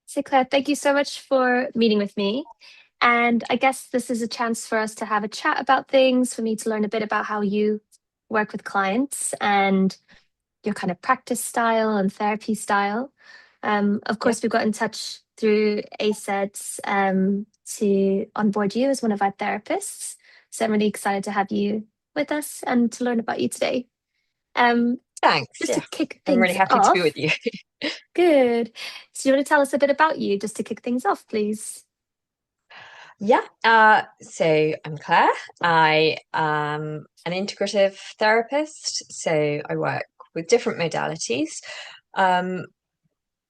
So, Claire, thank you so much for meeting with me. And I guess this is a chance for us to have a chat about things, for me to learn a bit about how you work with clients and your kind of practice style and therapy style. Of Yeah, course, we got in touch through ACEDS to onboard you as one of our therapists. So I'm really excited to have you with us and to learn about you today. Um, thanks. just to Yeah, kick I'm really things happy to be with off, you. good. So you want to tell us a bit about you just to kick things off, please? Yeah, so I'm Claire. I am an integrative therapist, so I work with different modalities. Um,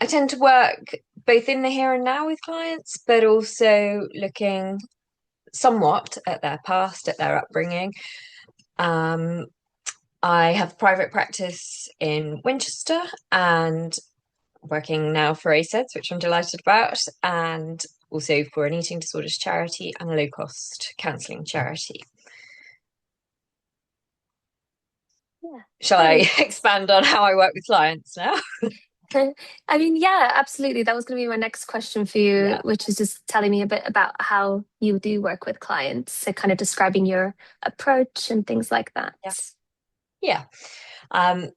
I tend to work both in the here and now with clients, but also looking somewhat at their past, at their upbringing. Um, I have private practice in Winchester and working now for ACEDS, which I'm delighted about, and also for an eating disorders charity and a low cost counselling charity. Yeah, Shall I great. expand on how I work with clients now? I mean, yeah, absolutely. That was going to be my next question for you, Yeah, which is just telling me a bit about how you do work with clients. So, kind of describing your approach and things like that. yeah, yeah. Um,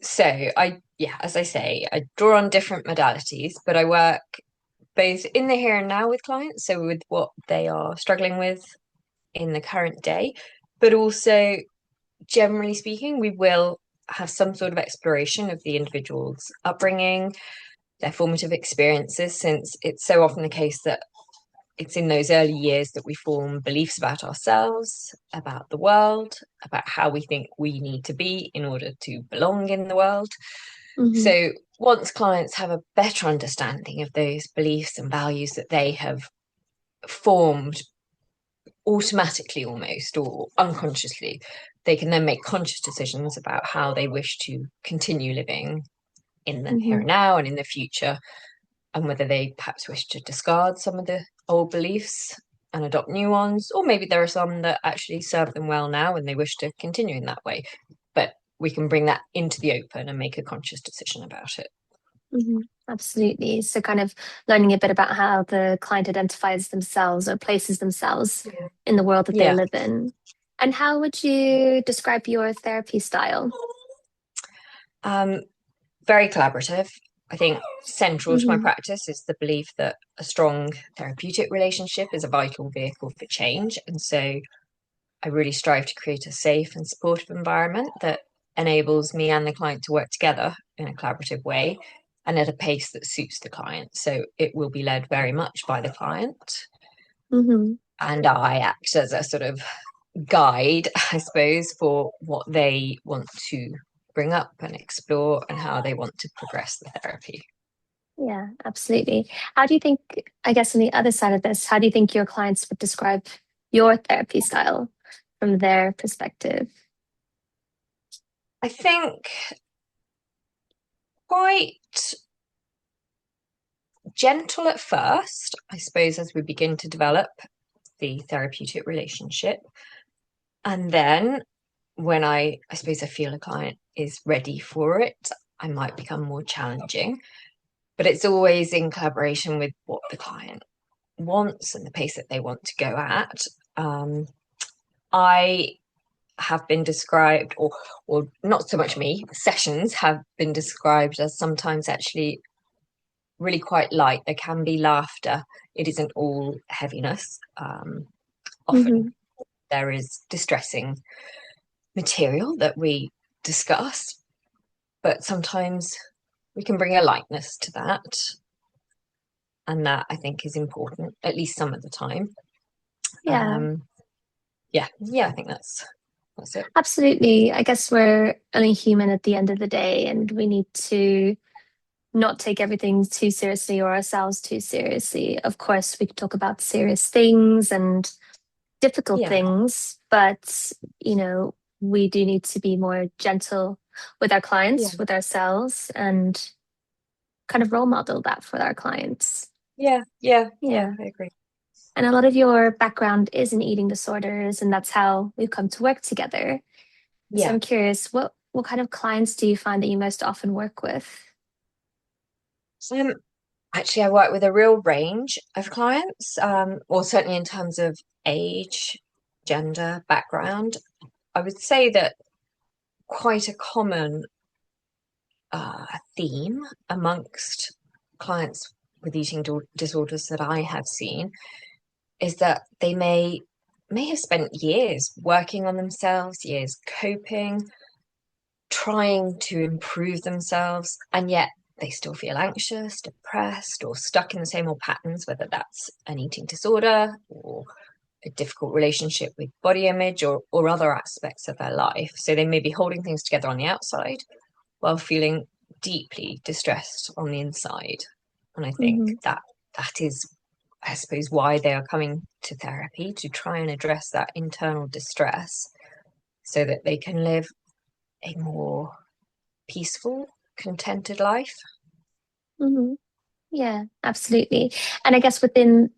so as I say, I draw on different modalities, but I work both in the here and now with clients, so with what they are struggling with in the current day, but also generally speaking, we will have some sort of exploration of the individual's upbringing, their formative experiences, since it's so often the case that it's in those early years that we form beliefs about ourselves, about the world, about how we think we need to be in order to belong in the world. Hmm. So once clients have a better understanding of those beliefs and values that they have formed automatically almost or unconsciously, they can then make conscious decisions about how they wish to continue living in the here Hmm. and now and in the future, and whether they perhaps wish to discard some of the old beliefs and adopt new ones, or maybe there are some that actually serve them well now and they wish to continue in that way. But we can bring that into the open and make a conscious decision about it. Hmm. Absolutely. So, kind of learning a bit about how the client identifies themselves or places themselves in the world that they Yeah. live in. And how would you describe your therapy style? Um, Very collaborative. I think central to my Hmm. practice is the belief that a strong therapeutic relationship is a vital vehicle for change. And so I really strive to create a safe and supportive environment that enables me and the client to work together in a collaborative way and at a pace that suits the client. So it will be led very much by the client. Hmm. And I act as a sort of guide, I suppose, for what they want to bring up and explore and how they want to progress the therapy. Yeah, absolutely. How do you think, I guess on the other side of this, how do you think your clients would describe your therapy style from their perspective? I think quite gentle at first, I suppose, as we begin to develop the therapeutic relationship. And then when I suppose I feel a client is ready for it, I might become more challenging. But it's always in collaboration with what the client wants and the pace that they want to go at. Um, I have been described, or not so much me, sessions have been described as sometimes actually really quite light. There can be laughter. It isn't all heaviness. Often Hmm. there is distressing material that we discuss, but sometimes we can bring a lightness to that. And that I think is important, at least some of the time. Yeah, Um, yeah, I think that's it. absolutely. I guess we're only human at the end of the day, and we need to not take everything too seriously or ourselves too seriously. Of course, we could talk about serious things and difficult Yeah, things, but we do need to be more gentle with our yeah, clients, with ourselves, and kind of role model that for our clients. yeah, Yeah. I agree. And a lot of your background is in eating disorders, and that's how we've come to work together. So Yeah. I'm curious, what kind of clients do you find that you most often work with? Um, Actually, I work with a real range of clients, or certainly in terms of age, gender, background. I would say that quite a common theme amongst clients with eating disorders that I have seen is that they may have spent years working on themselves, years coping, trying to improve themselves, and yet they still feel anxious, depressed, or stuck in the same old patterns, whether that's an eating disorder or a difficult relationship with body image or other aspects of their life. So they may be holding things together on the outside while feeling deeply distressed on the inside. And I think Hmm. that is, I suppose, why they are coming to therapy, to try and address that internal distress so that they can live a more peaceful, contented life. Hmm. Yeah, absolutely. And I guess within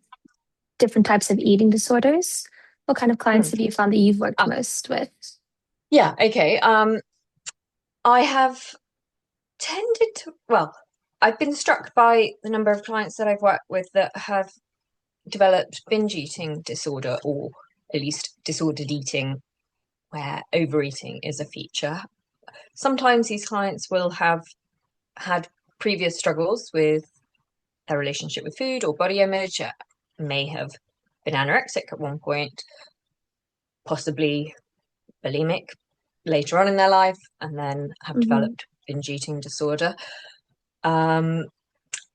different types of eating disorders, what kind of clients Mm. have you found that you've worked Ah, most with? yeah, okay. I have tended to, well, I've been struck by the number of clients that I've worked with that have developed binge eating disorder, or at least disordered eating where overeating is a feature. Sometimes these clients will have had previous struggles with their relationship with food or body image, may have been anorexic at one point, possibly bulimic later on in their life, and then have Hmm. developed binge eating disorder. Um,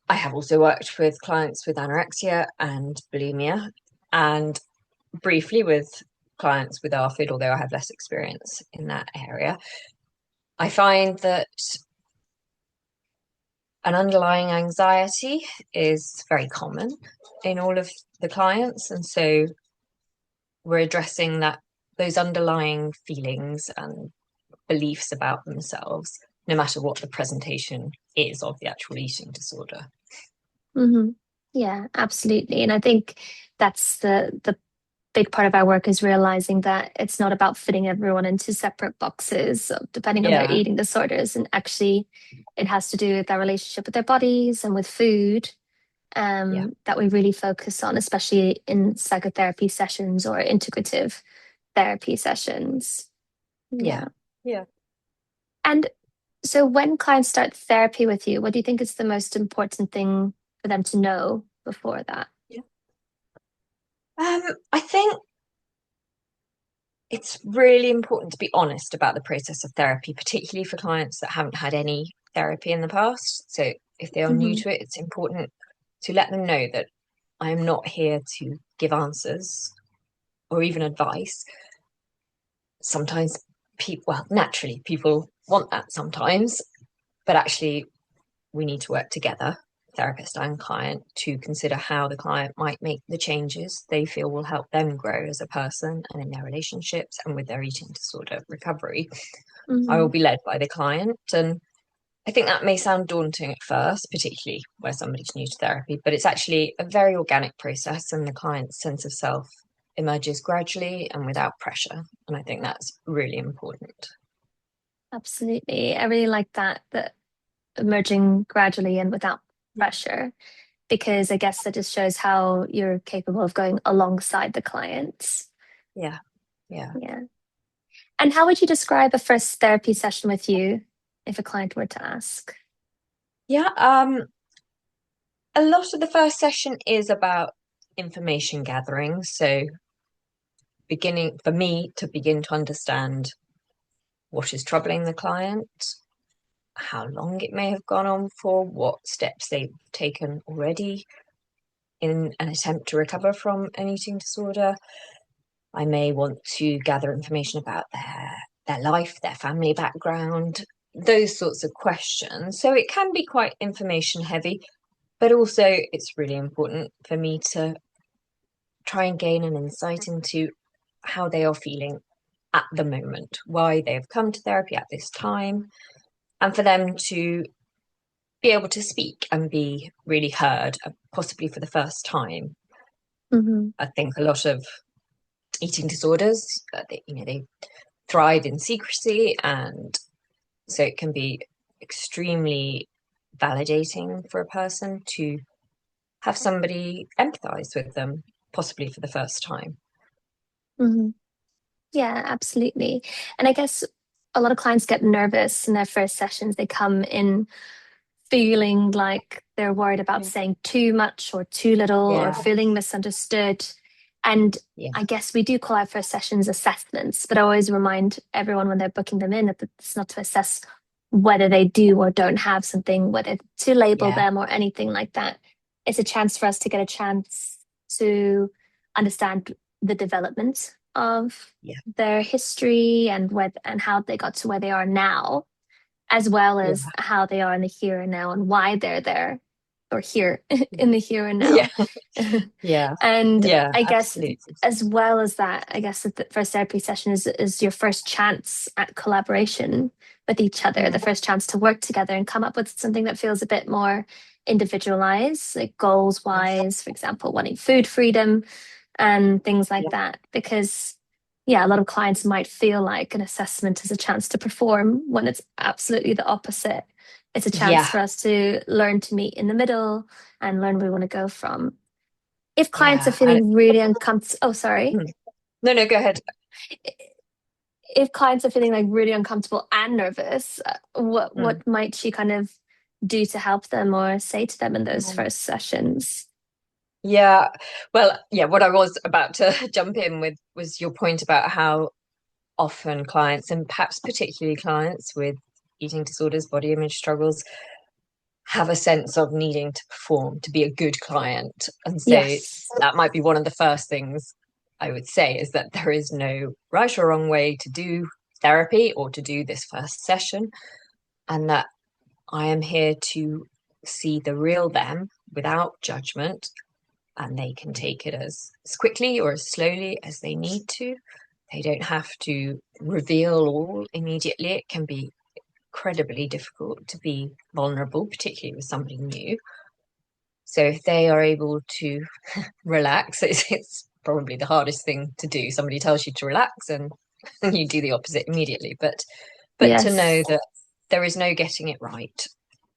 I have also worked with clients with anorexia and bulimia, and briefly with clients with ARFID, although I have less experience in that area. I find that an underlying anxiety is very common in all of the clients, and so we're addressing those underlying feelings and beliefs about themselves, no matter what the presentation is of the actual eating disorder. Hmm. Yeah, absolutely. And I think that's the big part of our work is realizing that it's not about fitting everyone into separate boxes depending on their Yeah, eating disorders. And actually, it has to do with their relationship with their bodies and with food yeah, that we really focus on, especially in psychotherapy sessions or integrative therapy sessions. yeah, Yeah. yeah. And so when clients start therapy with you, what do you think is the most important thing for them to know before that? Yeah. I think it's really important to be honest about the process of therapy, particularly for clients that haven't had any therapy in the past. So if they are new Hmm. to it, it's important to let them know that I am not here to give answers or even advice. Sometimes people, well, naturally, people want that sometimes, but actually, we need to work together, therapist and client, to consider how the client might make the changes they feel will help them grow as a person and in their relationships and with their eating disorder recovery. I will Hmm. be led by the client. And I think that may sound daunting at first, particularly where somebody's new to therapy, but it's actually a very organic process, and the client's sense of self emerges gradually and without pressure. And I think that's really important. Absolutely. I really like that emerging gradually and without pressure, because I guess that just shows how you're capable of going alongside the clients. Yeah, yeah. Yeah. And how would you describe a first therapy session with you if a client were to ask? Yeah, a lot of the first session is about information gathering. So beginning for me to begin to understand what is troubling the client, how long it may have gone on for, what steps they've taken already in an attempt to recover from an eating disorder. I may want to gather information about their life, their family background, those sorts of questions. So it can be quite information heavy, but also it's really important for me to try and gain an insight into how they are feeling at the moment, why they have come to therapy at this time, and for them to be able to speak and be really heard, possibly for the first time. Hmm. I think a lot of eating disorders, they thrive in secrecy, and so it can be extremely validating for a person to have somebody empathize with them, possibly for the first time. Mhm. Yeah, absolutely. And I guess a lot of clients get nervous in their first sessions. They come in feeling like they're worried about Yeah. saying too much or too little or Yeah. feeling misunderstood. And Yeah. I guess we do call our first sessions assessments, but I always remind everyone when they're booking them in that it's not to assess whether they do or don't have something, whether to label Yeah. them or anything like that. It's a chance for us to get a chance to understand the development of Yeah. their history and how they got to where they are now, as well as Yeah. how they are in the here and now and why they're there or here in the here and Yeah. now. Yeah. And Yeah. I guess Absolutely. as well as that, I guess that the first therapy session is your first chance at collaboration with each other, the Mm. first chance to work together and come up with something that feels a bit more individualized, like goals Yes. wise, for example, wanting food freedom and things like Yeah. that. Because, yeah, a lot of clients might feel like an assessment is a chance to perform when it's absolutely the opposite. It's a chance Yeah. for us to learn to meet in the middle and learn where we want to go from. If clients are Yeah. And feeling really uncomfortable, oh, sorry. mm. No, no, go ahead. If clients are feeling like really uncomfortable and nervous, Mm. what might she kind of do to help them or say to them in those Mm. first sessions? Yeah. Well, yeah, what I was about to jump in with was your point about how often clients, and perhaps particularly clients with eating disorders, body image struggles, have a sense of needing to perform to be a good client. And so Yes. that might be one of the first things I would say is that there is no right or wrong way to do therapy or to do this first session, and that I am here to see the real them without judgment, and they can take it as quickly or as slowly as they need to. They don't have to reveal all immediately. It can be incredibly difficult to be vulnerable, particularly with somebody new. So if they are able to relax, it's probably the hardest thing to do. Somebody tells you to relax and you do the opposite immediately. But to know Yes, that there is no getting it right.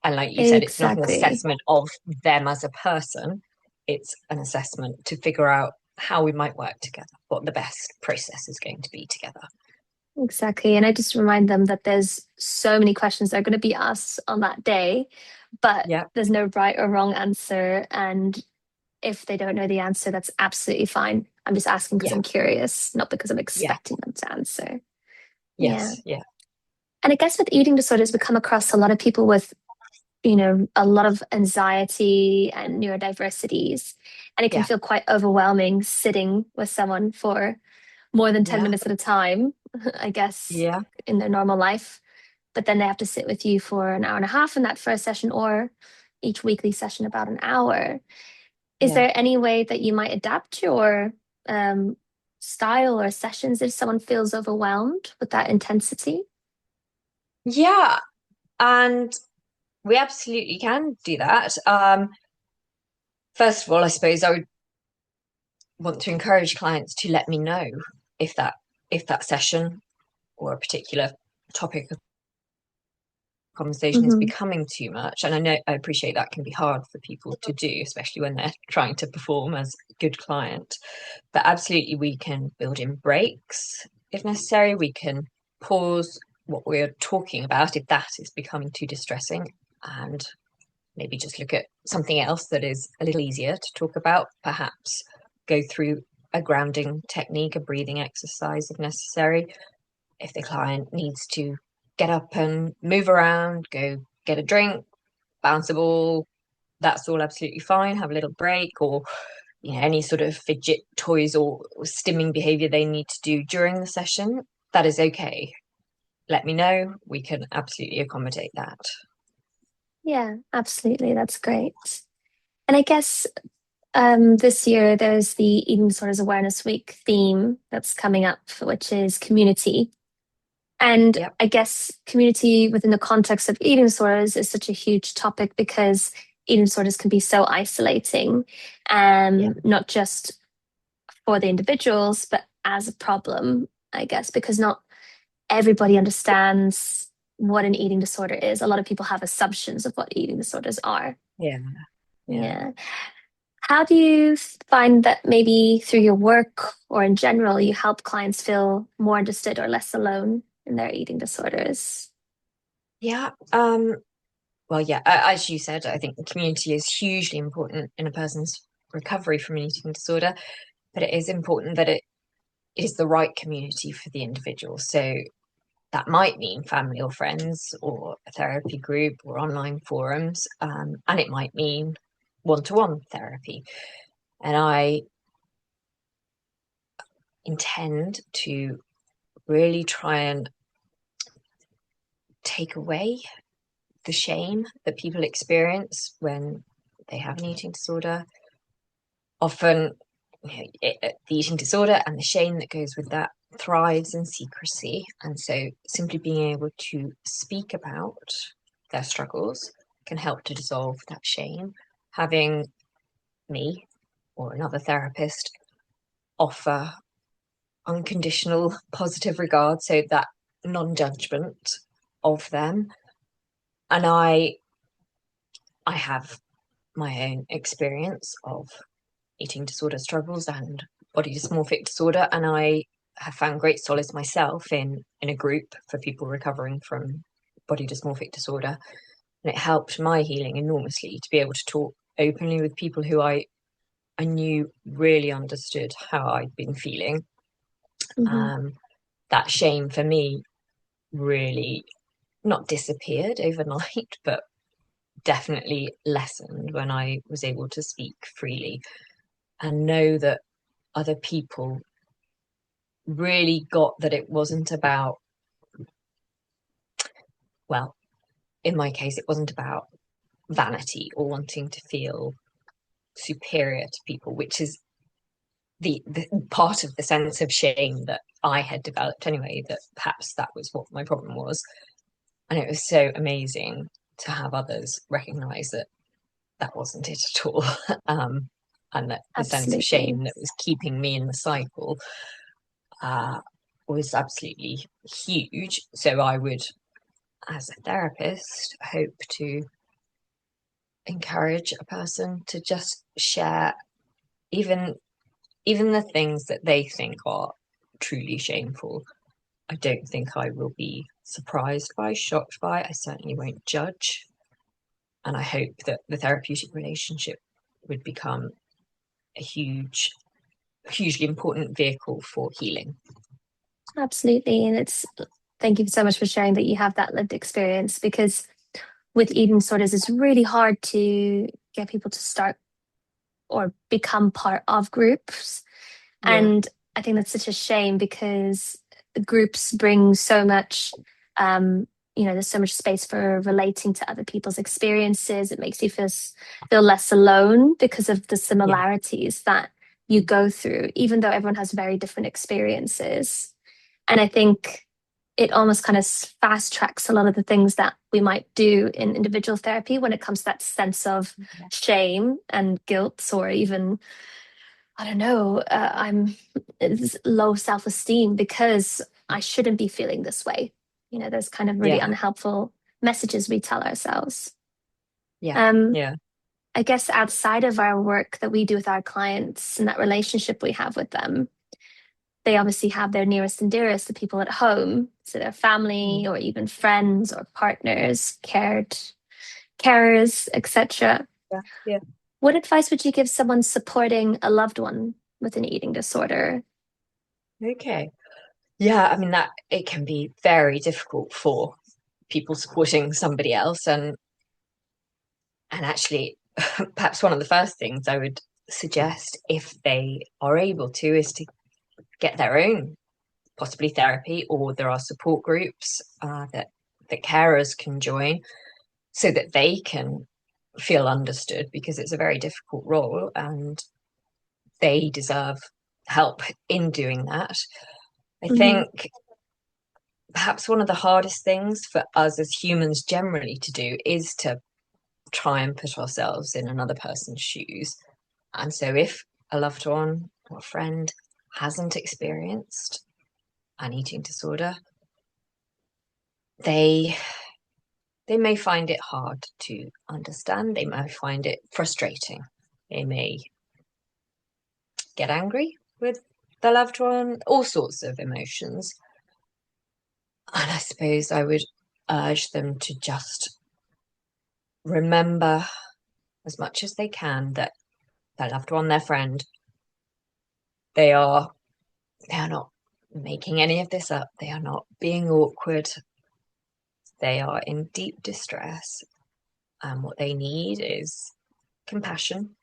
And like you said, it's not an exactly. assessment of them as a person. It's an assessment to figure out how we might work together, what the best process is going to be together. Exactly. And I just remind them that there's so many questions that are going to be asked on that day, but Yeah, there's no right or wrong answer. And if they don't know the answer, that's absolutely fine. I'm just asking because yeah, I'm curious, not because I'm yeah, expecting them to answer. Yeah. yes, yeah, And I guess with eating disorders, we come across a lot of people with, a lot of anxiety and neurodiversities. And it can yeah, feel quite overwhelming sitting with someone for more than 10 yeah, minutes at a time, I guess, yeah, in their normal life. But then they have to sit with you for an hour and a half in that first session or each weekly session about an hour. Is yeah. there any way that you might adapt your um, style or sessions if someone feels overwhelmed with that intensity? Yeah, and we absolutely can do that. First of all, I suppose I would want to encourage clients to let me know if that if that session or a particular topic of conversation is Hmm. becoming too much. And I appreciate that can be hard for people to do, especially when they're trying to perform as a good client. But absolutely, we can build in breaks if necessary. We can pause what we're talking about if that is becoming too distressing, and maybe just look at something else that is a little easier to talk about, perhaps go through a grounding technique, a breathing exercise if necessary. If the client needs to get up and move around, go get a drink, bounce a ball, that's all absolutely fine. Have a little break, or any sort of fidget toys or stimming behavior they need to do during the session, that is okay. Let me know. We can absolutely accommodate that. Yeah, absolutely. That's great. And I guess this year there's the Eating Disorders Awareness Week theme that's coming up, which is community. And Yep. I guess community within the context of eating disorders is such a huge topic because eating disorders can be so isolating, Yeah. not just for the individuals, but as a problem, I guess, because not everybody understands what an eating disorder is. A lot of people have assumptions of what eating disorders are. Yeah. Yeah. Yeah. How do you find that maybe through your work or in general, you help clients feel more understood or less alone in their eating disorders? Yeah. Well, yeah, as you said, I think the community is hugely important in a person's recovery from an eating disorder, but it is important that it is the right community for the individual. So that might mean family or friends or a therapy group or online forums, and it might mean one-to-one therapy. And I intend to really try and take away the shame that people experience when they have an eating disorder. Often, the eating disorder and the shame that goes with that thrives in secrecy. And so, simply being able to speak about their struggles can help to dissolve that shame. Having me or another therapist offer unconditional positive regard, so that non-judgment of them. And I have my own experience of eating disorder struggles and body dysmorphic disorder, and I have found great solace myself in a group for people recovering from body dysmorphic disorder, and it helped my healing enormously to be able to talk openly with people who I knew really understood how I'd been feeling. Hmm. um, that shame for me really not disappeared overnight, but definitely lessened when I was able to speak freely and know that other people really got that it wasn't about, well, in my case, it wasn't about vanity or wanting to feel superior to people, which is the part of the sense of shame that I had developed anyway, that perhaps that was what my problem was. And it was so amazing to have others recognize that that wasn't it at all. And that the sense of Absolutely. shame that was keeping me in the cycle uh, was absolutely huge. So I would, as a therapist, hope to encourage a person to just share even even the things that they think are truly shameful. I don't think I will be surprised by, shocked by. I certainly won't judge. And I hope that the therapeutic relationship would become a hugely important vehicle for healing. Absolutely. And thank you so much for sharing that you have that lived experience because with eating disorders, it's really hard to get people to start or become part of groups. Yeah, And I think that's such a shame because the groups bring so much, um, there's so much space for relating to other people's experiences. It makes you feel less alone because of the yeah, similarities that you go through, even though everyone has very different experiences. And I think it almost kind of fast tracks a lot of the things that we might do in individual therapy when it comes to that sense of shame and guilt, or even, I don't know, it's low self esteem because I shouldn't be feeling this way. There's kind of really yeah, unhelpful messages we tell ourselves. yeah, Um, yeah, I guess outside of our work that we do with our clients and that relationship we have with them, they obviously have their nearest and dearest, the people at home, so their family mm, or even friends or partners, carers, etc. yeah, yeah. What advice would you give someone supporting a loved one with an eating disorder? Okay. Yeah, I mean that it can be very difficult for people supporting somebody else, and actually perhaps one of the first things I would suggest, if they are able to, is to get their own possibly therapy, or there are support groups that carers can join so that they can feel understood, because it's a very difficult role and they deserve help in doing that. I Hmm. think perhaps one of the hardest things for us as humans generally to do is to try and put ourselves in another person's shoes. And so if a loved one or a friend hasn't experienced an eating disorder, they they may find it hard to understand. They may find it frustrating. They may get angry with the loved one, all sorts of emotions. And I suppose I would urge them to just remember as much as they can that their loved one, their friend, they are not making any of this up. They are not being awkward. They are in deep distress. And what they need is compassion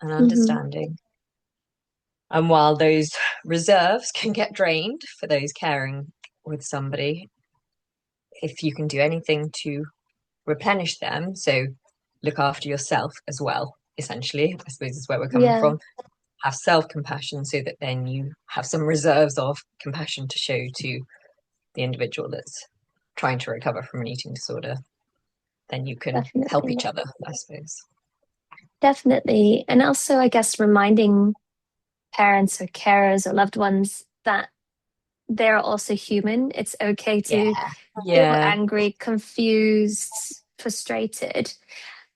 and Hmm. understanding. And while those reserves can get drained for those caring with somebody, if you can do anything to replenish them, so look after yourself as well, essentially, I suppose is where we're coming Yeah, from. Have self-compassion so that then you have some reserves of compassion to show to the individual that's trying to recover from an eating disorder. Then you can help definitely. each other, I suppose. Definitely. And also, I guess, reminding parents or carers or loved ones that they're also human. It's okay to Yeah, feel yeah, angry, confused, frustrated,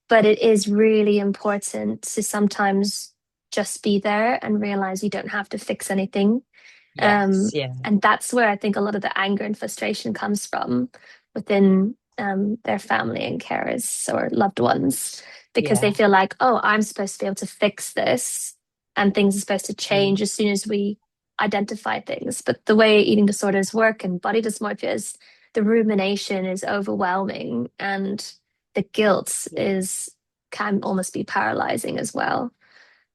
but it is really important to sometimes just be there and realize you don't have to fix anything. yes, yeah, And that's where I think a lot of the anger and frustration comes from within their family and carers or loved ones, because they yeah, feel like, oh, I'm supposed to be able to fix this and things are supposed to mm, change as soon as we identify things. But the way eating disorders work and body dysmorphia is the rumination is overwhelming and the guilt yeah, is can almost be paralyzing as well.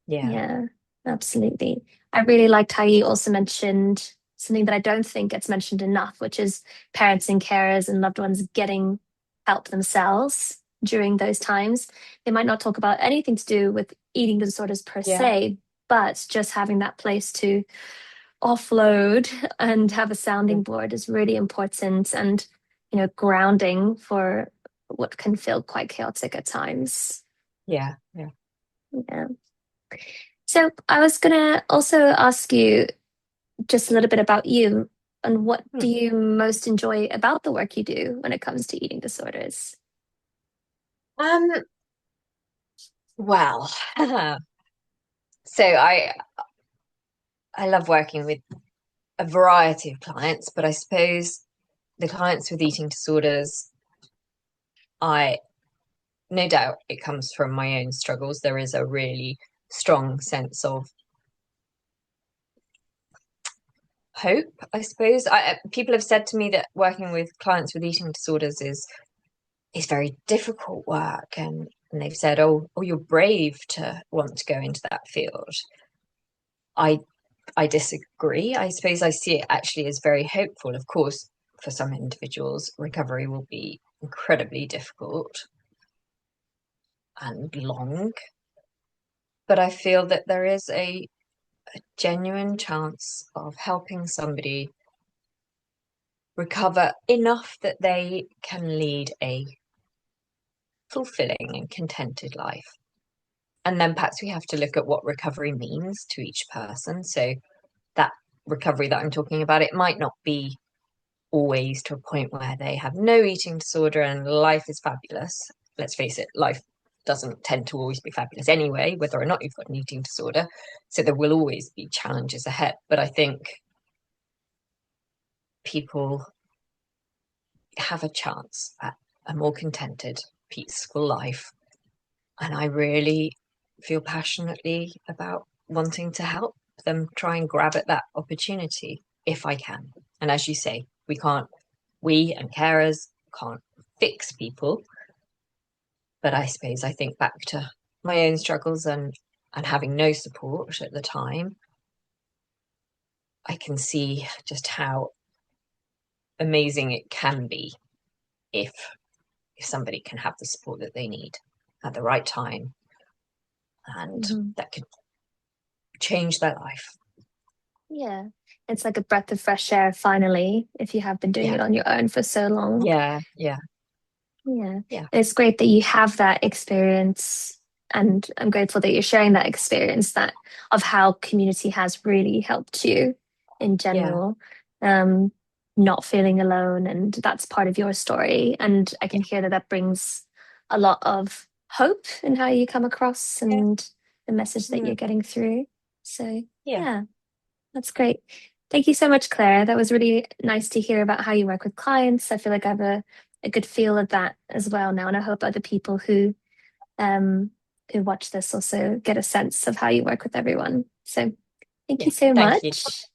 yeah, Yeah, absolutely. I really liked how you also mentioned something that I don't think gets mentioned enough, which is parents and carers and loved ones getting help themselves during those times. They might not talk about anything to do with eating disorders per yeah, se, but just having that place to offload and have a yeah, sounding board is really important and, grounding for what can feel quite chaotic at times. yeah, yeah. Yeah. So I was gonna also ask you just a little bit about you and what do Hmm. you most enjoy about the work you do when it comes to eating disorders? Um, well, so I love working with a variety of clients, but I suppose the clients with eating disorders, I no doubt it comes from my own struggles. There is a really strong sense of hope, I suppose. People have said to me that working with clients with eating disorders is very difficult work, and they've said, "Oh, you're brave to want to go into that field." I I disagree. I suppose I see it actually as very hopeful. Of course, for some individuals, recovery will be incredibly difficult and long, but I feel that there is a genuine chance of helping somebody recover enough that they can lead a fulfilling and contented life. And then perhaps we have to look at what recovery means to each person. So that recovery that I'm talking about, it might not be always to a point where they have no eating disorder and life is fabulous. Let's face it, life doesn't tend to always be fabulous anyway, whether or not you've got an eating disorder. So there will always be challenges ahead. But I think people have a chance at a more contented, peaceful life. And I really feel passionately about wanting to help them try and grab at that opportunity if I can. And as you say, we and carers can't fix people. But I suppose I think back to my own struggles and having no support at the time, I can see just how amazing it can be if somebody can have the support that they need at the right time, and Mhm. that could change their life. Yeah, it's like a breath of fresh air finally, if you have been doing Yeah, it on your own for so long. yeah, yeah, Yeah, yeah, it's great that you have that experience, and I'm grateful that you're sharing that experience that of how community has really helped you in yeah, general. Um, Not feeling alone, and that's part of your story. And I can yeah, hear that that brings a lot of hope in how you come across yeah. and the message that you're Mm. getting through. So Yeah. yeah, that's great. Thank you so much, Claire. That was really nice to hear about how you work with clients. I feel like I have a good feel of that as well now, and I hope other people um who watch this also get a sense of how you work with everyone. So thank Yeah. you so Thank you. much.